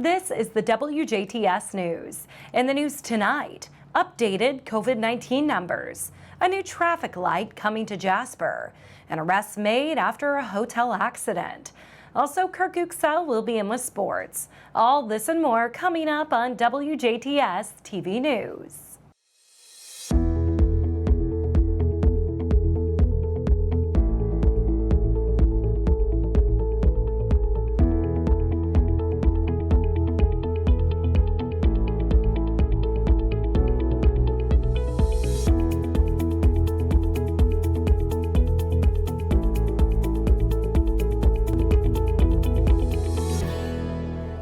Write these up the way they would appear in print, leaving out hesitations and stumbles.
This is the WJTS News. In the news tonight, updated COVID-19 numbers, a new traffic light coming to Jasper, an arrest made after a hotel accident. Also, Kirk Uxel will be in with sports. All this and more coming up on WJTS TV News.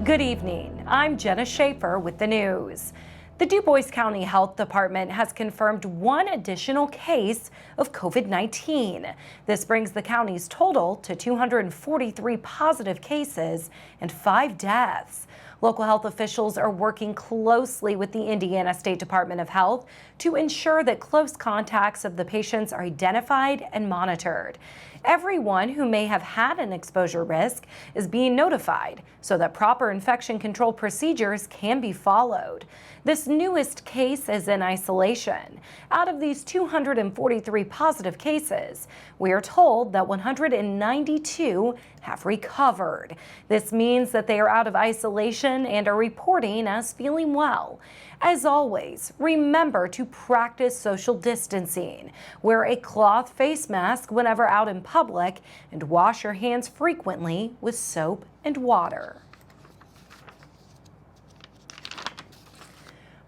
Good evening. I'm Jenna Schaffer with the news. The DuBois County Health Department has confirmed one additional case of COVID-19. This brings the county's total to 243 positive cases and 5 deaths. Local health officials are working closely with the Indiana State Department of Health to ensure that close contacts of the patients are identified and monitored. Everyone who may have had an exposure risk is being notified so that proper infection control procedures can be followed. This newest case is in isolation. Out of these 243 positive cases, we are told that 192 have recovered. This means that they are out of isolation and are reporting as feeling well. As always, remember to practice social distancing. Wear a cloth face mask whenever out in public and wash your hands frequently with soap and water.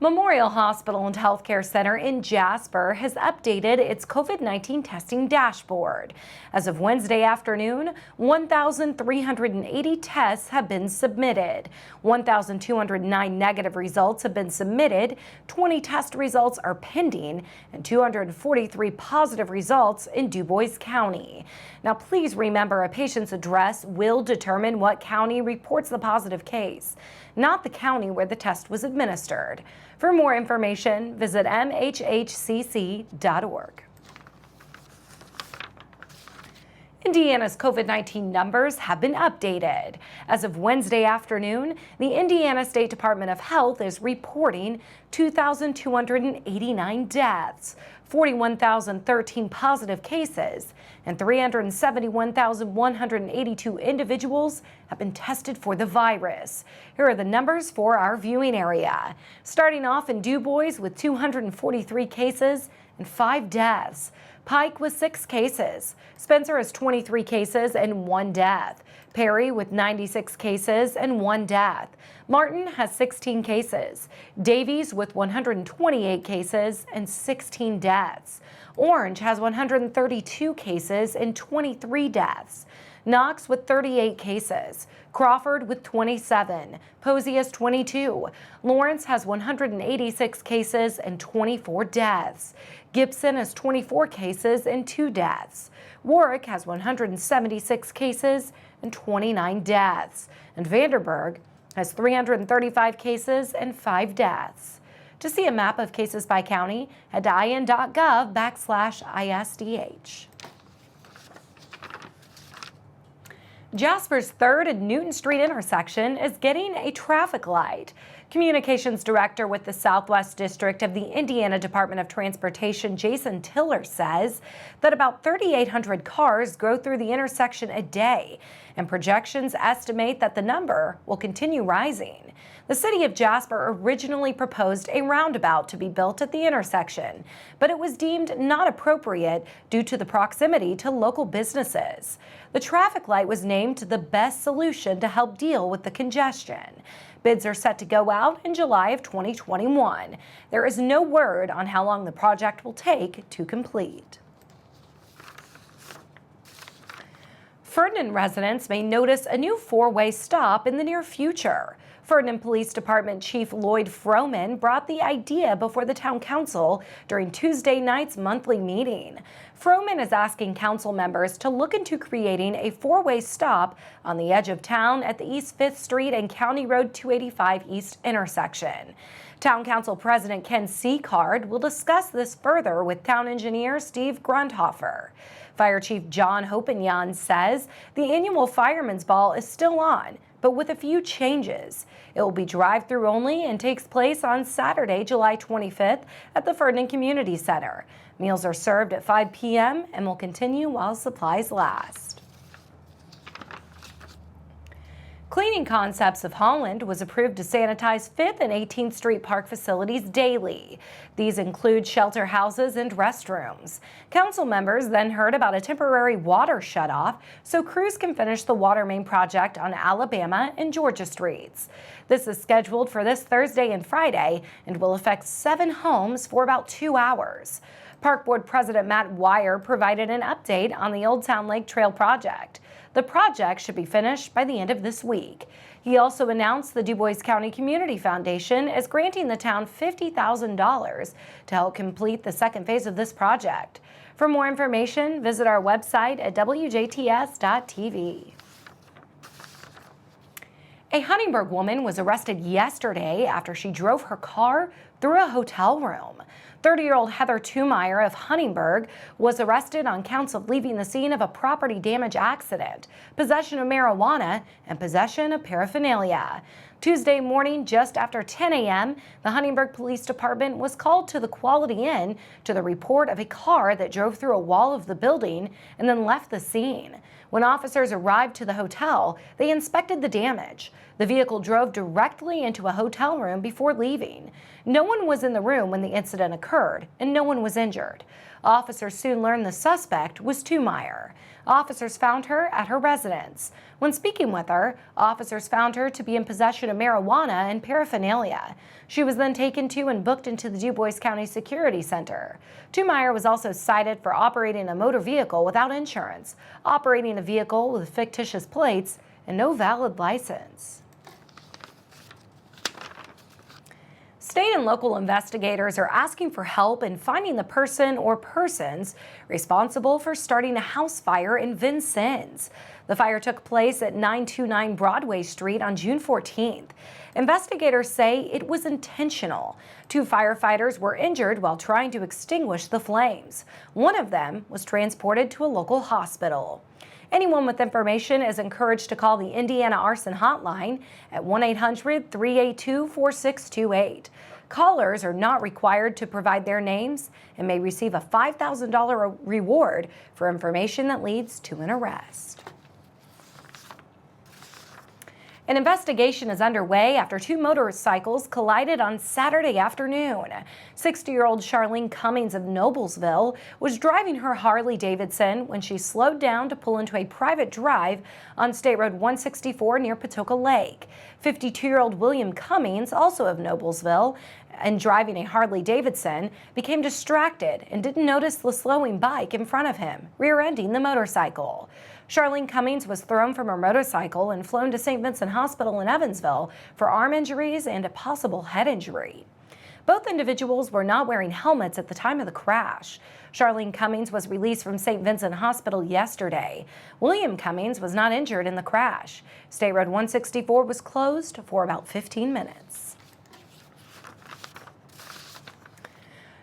Memorial Hospital and Healthcare Center in Jasper has updated its COVID-19 testing dashboard. As of Wednesday afternoon, 1,380 tests have been submitted. 1,209 negative results have been submitted, 20 test results are pending, and 243 positive results in DuBois County. Now, please remember a patient's address will determine what county reports the positive case, not the county where the test was administered. For more information, visit mhhcc.org. Indiana's COVID-19 numbers have been updated. As of Wednesday afternoon, the Indiana State Department of Health is reporting 2,289 deaths, 41,013 positive cases, and 371,182 individuals have been tested for the virus. Here are the numbers for our viewing area. Starting off in DuBois with 243 cases and 5 deaths. Pike with 6 cases. Spencer has 23 cases and 1 death. Perry with 96 cases and 1 death. Martin has 16 cases. Davies with 128 cases and 16 deaths. Orange has 132 cases and 23 deaths. Knox with 38 cases, Crawford with 27, Posey has 22, Lawrence has 186 cases and 24 deaths, Gibson has 24 cases and 2 deaths, Warwick has 176 cases and 29 deaths, and Vanderburgh has 335 cases and 5 deaths. To see a map of cases by county, head to in.gov/ISDH. Jasper's 3rd and Newton Street intersection is getting a traffic light. Communications Director with the Southwest District of the Indiana Department of Transportation, Jason Tiller, says that about 3,800 cars go through the intersection a day, and projections estimate that the number will continue rising. The city of Jasper originally proposed a roundabout to be built at the intersection, but it was deemed not appropriate due to the proximity to local businesses. The traffic light was named the best solution to help deal with the congestion. Bids are set to go out in July of 2021. There is no word on how long the project will take to complete. Ferdinand residents may notice a new 4-way stop in the near future. Ferdinand Police Department Chief Lloyd Froman brought the idea before the town council during Tuesday night's monthly meeting. Froman is asking council members to look into creating a 4-way stop on the edge of town at the East 5th Street and County Road 285 East intersection. Town Council President Ken Seacard will discuss this further with Town Engineer Steve Grundhofer. Fire Chief John Hopinyan says the annual Fireman's Ball is still on, but with a few changes. It will be drive-through only and takes place on Saturday, July 25th at the Ferdinand Community Center. Meals are served at 5 p.m. and will continue while supplies last. Cleaning Concepts of Holland was approved to sanitize 5th and 18th Street Park facilities daily. These include shelter houses and restrooms. Council members then heard about a temporary water shutoff so crews can finish the water main project on Alabama and Georgia streets. This is scheduled for this Thursday and Friday and will affect 7 homes for about 2 hours. Park Board President Matt Wire provided an update on the Old Town Lake Trail project. The project should be finished by the end of this week. He also announced the DuBois County Community Foundation is granting the town $50,000 to help complete the second phase of this project. For more information, visit our website at WJTS.tv. A Huntingburg woman was arrested yesterday after she drove her car through a hotel room. 30-year-old Heather Tumeyer of Huntingburg was arrested on counts of leaving the scene of a property damage accident, possession of marijuana, and possession of paraphernalia. Tuesday morning, just after 10 a.m., the Huntingburg Police Department was called to the Quality Inn to the report of a car that drove through a wall of the building and then left the scene. When officers arrived to the hotel, they inspected the damage. The vehicle drove directly into a hotel room before leaving. No one was in the room when the incident occurred, and no one was injured. Officers soon learned the suspect was Tumeyer. Officers found her at her residence. When speaking with her, officers found her to be in possession of marijuana and paraphernalia. She was then taken to and booked into the DuBois County Security Center. Tumeyer was also cited for operating a motor vehicle without insurance, operating a vehicle with fictitious plates, and no valid license. State and local investigators are asking for help in finding the person or persons responsible for starting a house fire in Vincennes. The fire took place at 929 Broadway Street on June 14th. Investigators say it was intentional. 2 firefighters were injured while trying to extinguish the flames. One of them was transported to a local hospital. Anyone with information is encouraged to call the Indiana Arson Hotline at 1-800-382-4628. Callers are not required to provide their names and may receive a $5,000 reward for information that leads to an arrest. An investigation is underway after 2 motorcycles collided on Saturday afternoon. 60-year-old Charlene Cummings of Noblesville was driving her Harley-Davidson when she slowed down to pull into a private drive on State Road 164 near Patoka Lake. 52-year-old William Cummings, also of Noblesville, and driving a Harley-Davidson, became distracted and didn't notice the slowing bike in front of him, rear-ending the motorcycle. Charlene Cummings was thrown from her motorcycle and flown to St. Vincent Hospital in Evansville for arm injuries and a possible head injury. Both individuals were not wearing helmets at the time of the crash. Charlene Cummings was released from St. Vincent Hospital yesterday. William Cummings was not injured in the crash. State Road 164 was closed for about 15 minutes.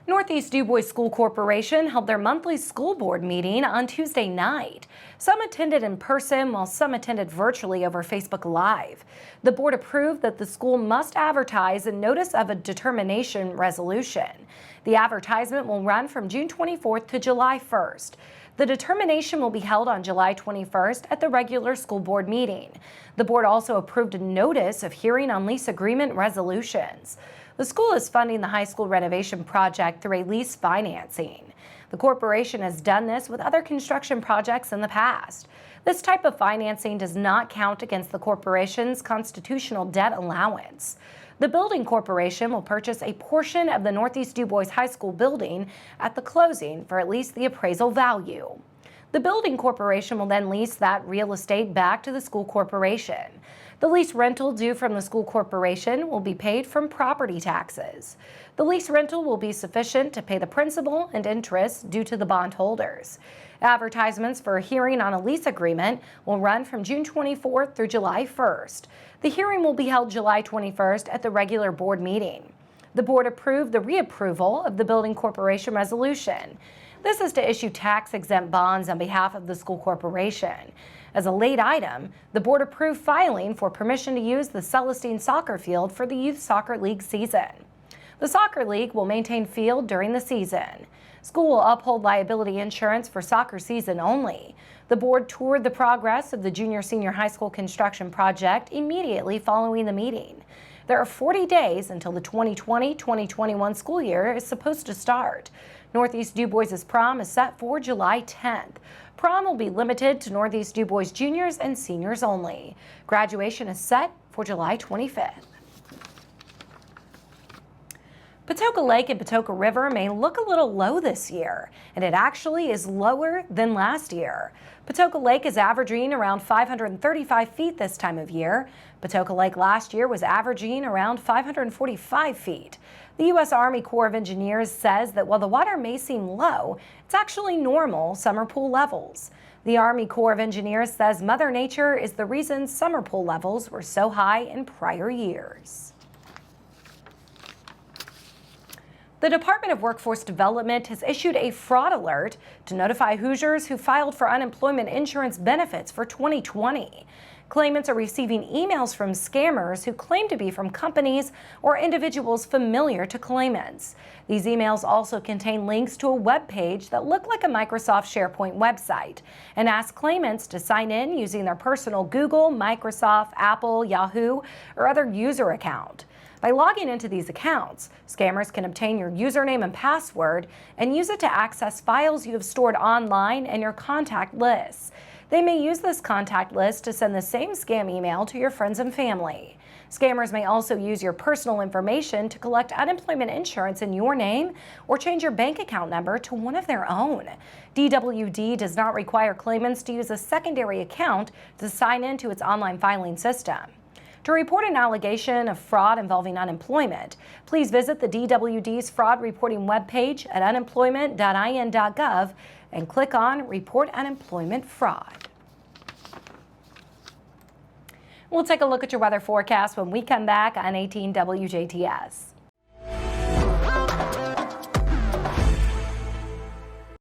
Northeast DuBois School Corporation held their monthly school board meeting on Tuesday night. Some attended in person while some attended virtually over Facebook Live. The board approved that the school must advertise a notice of a determination resolution. The advertisement will run from June 24th to July 1st. The determination will be held on July 21st at the regular school board meeting. The board also approved a notice of hearing on lease agreement resolutions. The school is funding the high school renovation project through a lease financing. The corporation has done this with other construction projects in the past. This type of financing does not count against the corporation's constitutional debt allowance. The building corporation will purchase a portion of the Northeast DuBois High School building at the closing for at least the appraisal value. The building corporation will then lease that real estate back to the school corporation. The lease rental due from the school corporation will be paid from property taxes. The lease rental will be sufficient to pay the principal and interest due to the bondholders. Advertisements for a hearing on a lease agreement will run from June 24th through July 1st. The hearing will be held July 21st at the regular board meeting. The board approved the reapproval of the building corporation resolution. This is to issue tax-exempt bonds on behalf of the school corporation. As a late item, the board approved filing for permission to use the Celestine soccer field for the Youth Soccer League season. The soccer league will maintain field during the season. School will uphold liability insurance for soccer season only. The board toured the progress of the junior-senior high school construction project immediately following the meeting. There are 40 days until the 2020-2021 school year is supposed to start. Northeast DuBois' prom is set for July 10th. Prom will be limited to Northeast DuBois juniors and seniors only. Graduation is set for July 25th. Patoka Lake and Patoka River may look a little low this year, and it actually is lower than last year. Patoka Lake is averaging around 535 feet this time of year. Patoka Lake last year was averaging around 545 feet. The U.S. Army Corps of Engineers says that while the water may seem low, it's actually normal summer pool levels. The Army Corps of Engineers says Mother Nature is the reason summer pool levels were so high in prior years. The Department of Workforce Development has issued a fraud alert to notify Hoosiers who filed for unemployment insurance benefits for 2020. Claimants are receiving emails from scammers who claim to be from companies or individuals familiar to claimants. These emails also contain links to a web page that look like a Microsoft SharePoint website and ask claimants to sign in using their personal Google, Microsoft, Apple, Yahoo, or other user account. By logging into these accounts, scammers can obtain your username and password and use it to access files you have stored online and your contact lists. They may use this contact list to send the same scam email to your friends and family. Scammers may also use your personal information to collect unemployment insurance in your name or change your bank account number to one of their own. DWD does not require claimants to use a secondary account to sign into its online filing system. To report an allegation of fraud involving unemployment, please visit the DWD's fraud reporting webpage at unemployment.in.gov and click on Report Unemployment Fraud. We'll take a look at your weather forecast when we come back on 18 WJTS.